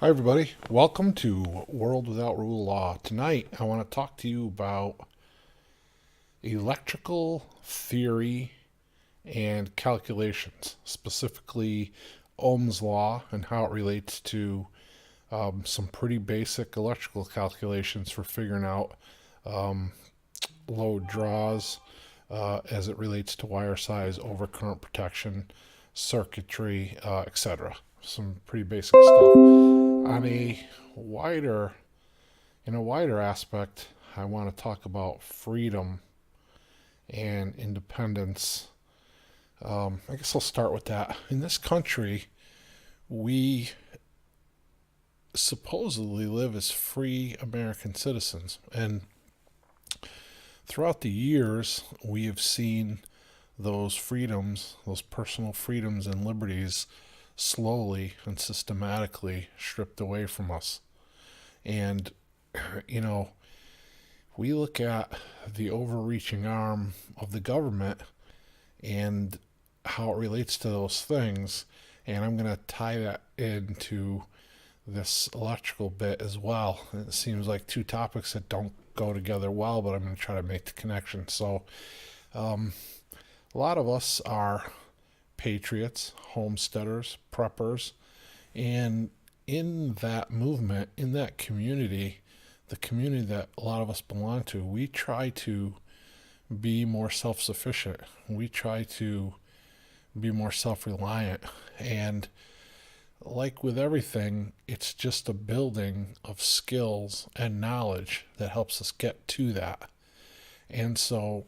Hi, everybody. Welcome to World Without Rule Law. Tonight, I want to talk to you about electrical theory and calculations, specifically Ohm's Law and how it relates to some pretty basic electrical calculations for figuring out um, load draws as it relates to wire size, overcurrent protection, circuitry, etc. Some pretty basic stuff. On a wider In a wider aspect, I want to talk about freedom and independence. I guess I'll start with that. In this country, we supposedly live as free American citizens. And throughout the years, we have seen those freedoms, those personal freedoms and liberties, slowly and systematically stripped away from us. And, you know, we look at the overreaching arm of the government and how it relates to those things. And I'm going to tie that into this electrical bit as well. It seems like two topics that don't go together well, but I'm going to try to make the connection. So, a lot of us are patriots, homesteaders, preppers, and in that movement, in that community, the community that a lot of us belong to, we try to be more self sufficient. We try to be more self reliant. And like with everything, it's just a building of skills and knowledge that helps us get to that. And so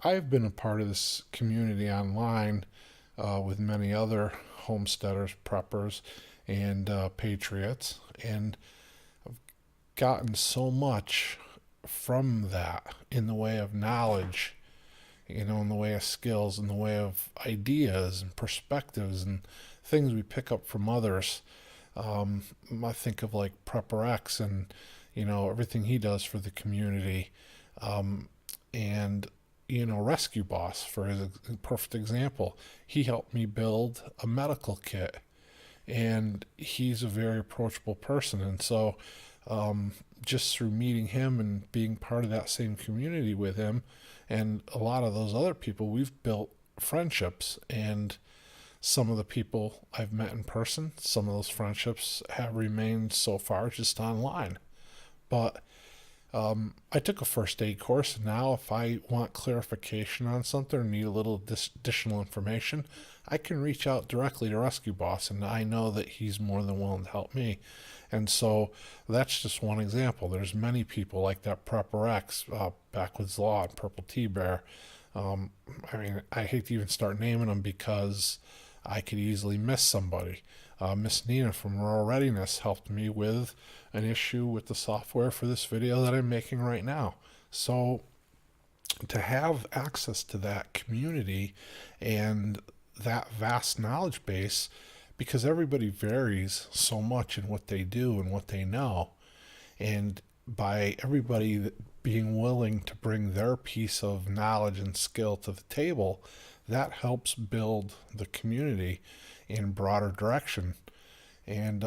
I've been a part of this community online with many other homesteaders, preppers, and patriots. And gotten so much from that in the way of knowledge, in the way of skills, in the way of ideas and perspectives and things we pick up from others. I think of like Prepper X and, everything he does for the community. And, Rescue Boss, for his perfect example, he helped me build a medical kit. And he's a very approachable person. And so, just through meeting him and being part of that same community with him and a lot of those other people, we've built friendships. And some of the people I've met in person, some of those friendships have remained so far just online. But I took a first aid course, and now if I want clarification on something or need a little additional information, I can reach out directly to Rescue Boss, and I know that he's more than willing to help me. And so that's just one example. There's many people like that Prepper X, Backwoods Law, and Purple Tea Bear. I hate to even start naming them because I could easily miss somebody. Miss Nina from Rural Readiness helped me with an issue with the software for this video that I'm making right now. So to have access to that community and that vast knowledge base, because everybody varies so much in what they do and what they know, and by everybody being willing to bring their piece of knowledge and skill to the table, that helps build the community in broader direction. And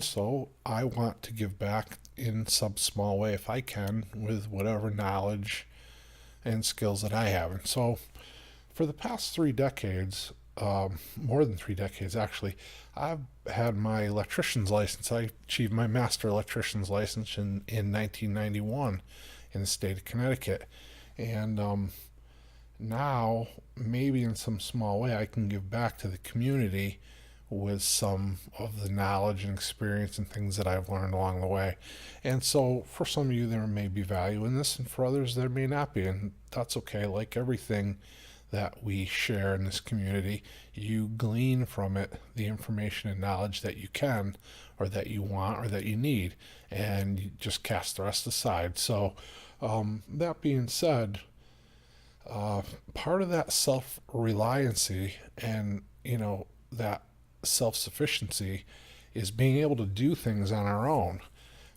so I want to give back in some small way if I can with whatever knowledge and skills that I have. And so for the past 3 decades, more than 3 decades actually, I've had my electrician's license. I achieved my master electrician's license in 1991 in the state of Connecticut. And now, maybe in some small way, I can give back to the community with some of the knowledge and experience and things that I've learned along the way. And so for some of you, there may be value in this, and for others, there may not be. And that's okay. Like everything that we share in this community, you glean from it the information and knowledge that you can, or that you want, or that you need, and you just cast the rest aside. So, that being said, part of that self-reliancy and, that self-sufficiency is being able to do things on our own,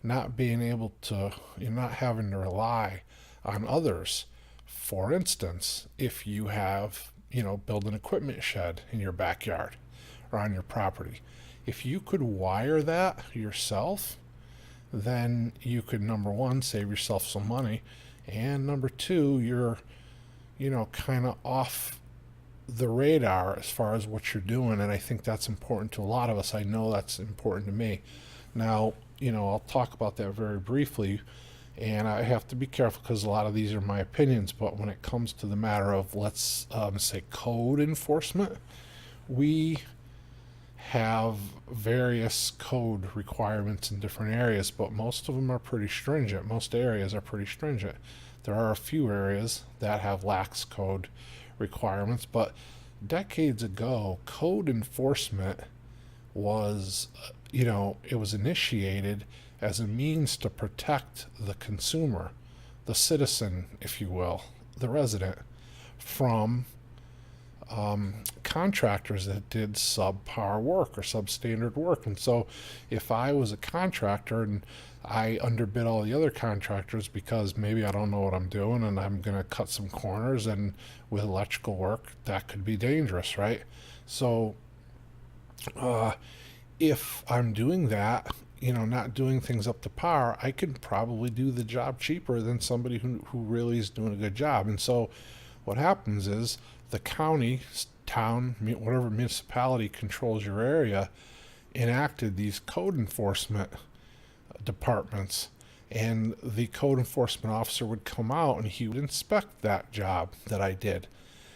not being able to, not having to rely on others. For instance, if you have, build an equipment shed in your backyard, or on your property. If you could wire that yourself, then you could, number one, save yourself some money, and number two, you're, kind of off the radar as far as what you're doing. And I think that's important to a lot of us. I know that's important to me. Now, I'll talk about that very briefly, and I have to be careful because a lot of these are my opinions. But when it comes to the matter of, let's say, code enforcement, we have various code requirements in different areas, but most of them are pretty stringent. Most areas are pretty stringent. There are a few areas that have lax code requirements, but decades ago, code enforcement was, it was initiated as a means to protect the consumer, the citizen, if you will, the resident, from contractors that did subpar work or substandard work. And so if I was a contractor and I underbid all the other contractors because maybe I don't know what I'm doing and I'm going to cut some corners, and with electrical work, that could be dangerous, right? So if I'm doing that, not doing things up to par, I could probably do the job cheaper than somebody who really is doing a good job. And so what happens is the county, town, whatever municipality controls your area, enacted these code enforcement departments, and the code enforcement officer would come out and he would inspect that job that I did.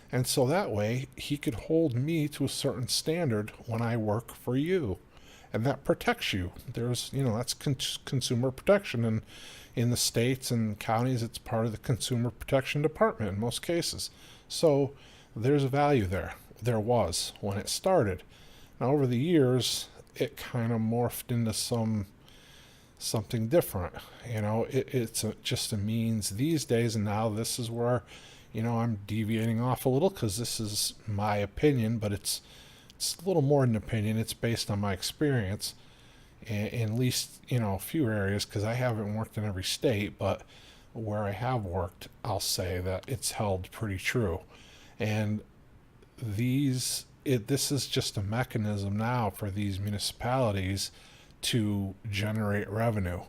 And so that way he could hold me to a certain standard when I work for you. And that protects you. There's, that's consumer protection. And in the states and counties, it's part of the consumer protection department in most cases. So there's a value there. There was when it started. Now, over the years, it kind of morphed into something different. It's just a means these days. And now this is where, I'm deviating off a little because this is my opinion, but it's a little more than an opinion. It's based on my experience, in at least, a few areas, because I haven't worked in every state, but where I have worked, I'll say that it's held pretty true. And this is just a mechanism now for these municipalities to generate revenue,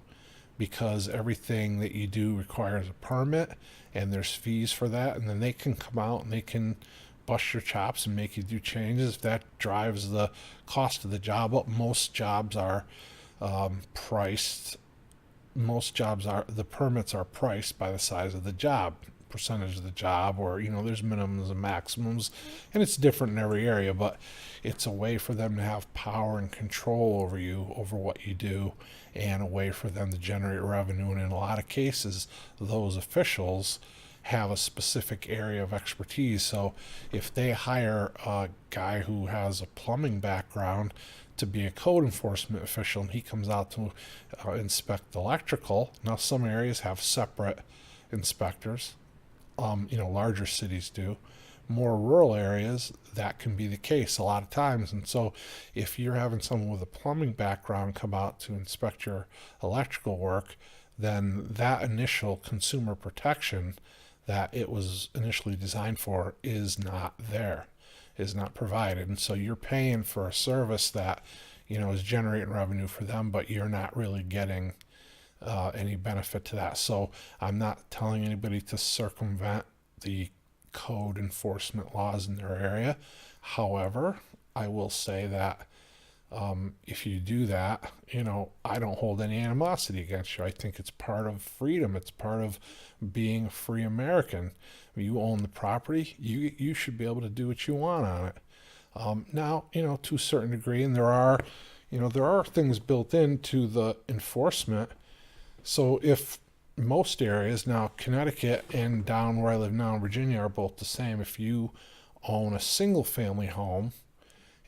because everything that you do requires a permit and there's fees for that, and then they can come out and they can bust your chops and make you do changes if that drives the cost of the job up. Most jobs are priced. The permits are priced by the size of the job, percentage of the job, or there's minimums and maximums, and it's different in every area, but it's a way for them to have power and control over you, over what you do, and a way for them to generate revenue. And in a lot of cases, those officials have a specific area of expertise. So if they hire a guy who has a plumbing background to be a code enforcement official, and he comes out to inspect electrical, now some areas have separate inspectors. Larger cities do. More rural areas, that can be the case a lot of times. And so if you're having someone with a plumbing background come out to inspect your electrical work, then that initial consumer protection that it was initially designed for is not there, is not provided. And so you're paying for a service that, is generating revenue for them, but you're not really getting any benefit to that. So I'm not telling anybody to circumvent the code enforcement laws in their area. However, I will say that if you do that, I don't hold any animosity against you. I think it's part of freedom. It's part of being a free American. You own the property. You should be able to do what you want on it. Now, to a certain degree, and there are things built into the enforcement. So if most areas, now Connecticut and down where I live now in Virginia, are both the same. If you own a single family home,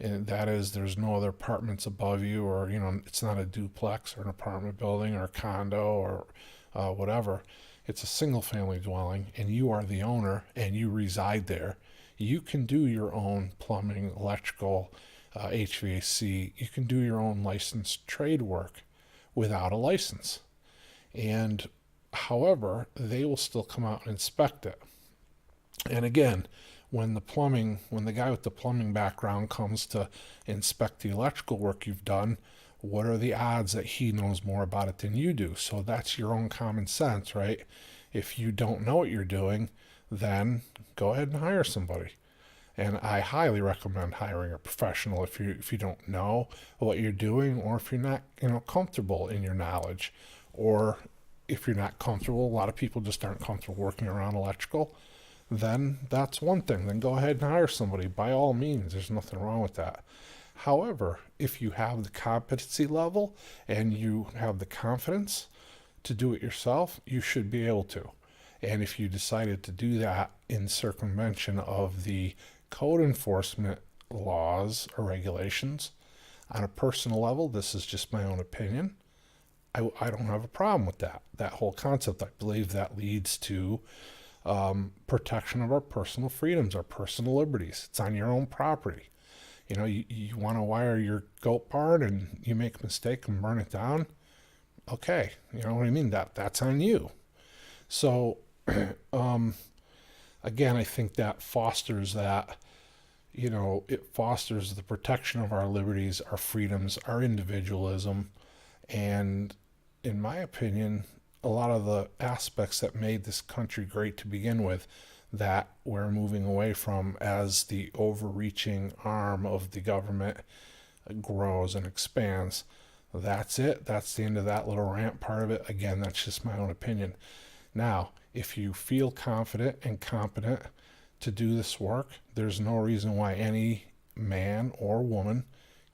and that is, there's no other apartments above you, or it's not a duplex or an apartment building or a condo or whatever, it's a single family dwelling, and you are the owner and you reside there, you can do your own plumbing, electrical, HVAC. You can do your own licensed trade work without a license. And however, they will still come out and inspect it. And again, when the guy with the plumbing background comes to inspect the electrical work you've done, what are the odds that he knows more about it than you do? So that's your own common sense, right? If you don't know what you're doing, then go ahead and hire somebody. And I highly recommend hiring a professional if you don't know what you're doing, or if you're not comfortable in your knowledge, or if you're not comfortable. A lot of people just aren't comfortable working around electrical. Then that's one thing. Then go ahead and hire somebody. By all means, there's nothing wrong with that. However, if you have the competency level and you have the confidence to do it yourself, you should be able to. And if you decided to do that in circumvention of the code enforcement laws or regulations, on a personal level, this is just my own opinion, I don't have a problem with that whole concept. I believe that leads to protection of our personal freedoms, our personal liberties. It's on your own property. You want to wire your goat barn and you make a mistake and burn it down. Okay, you know what I mean? That's on you. So, again, I think that fosters that, it fosters the protection of our liberties, our freedoms, our individualism. And in my opinion, a lot of the aspects that made this country great to begin with, that we're moving away from as the overreaching arm of the government grows and expands. That's it. That's the end of that little rant part of it. Again, that's just my own opinion. Now, if you feel confident and competent to do this work, there's no reason why any man or woman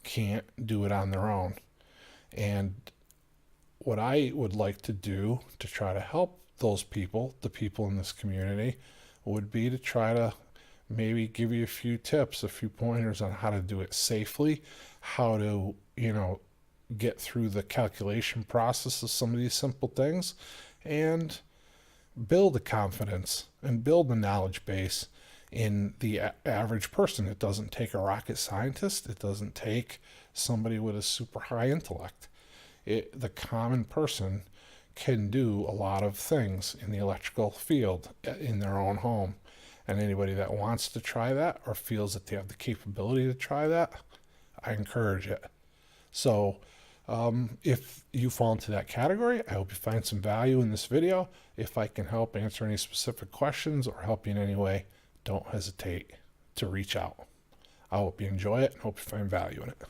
can't do it on their own. And what I would like to do to try to help those people, the people in this community, would be to try to maybe give you a few tips, a few pointers on how to do it safely, how to, get through the calculation process of some of these simple things, and build a confidence and build a knowledge base in the average person. It doesn't take a rocket scientist. It doesn't take somebody with a super high intellect. The common person can do a lot of things in the electrical field in their own home. And anybody that wants to try that or feels that they have the capability to try that, I encourage it. So if you fall into that category, I hope you find some value in this video. If I can help answer any specific questions or help you in any way, don't hesitate to reach out. I hope you enjoy it and hope you find value in it.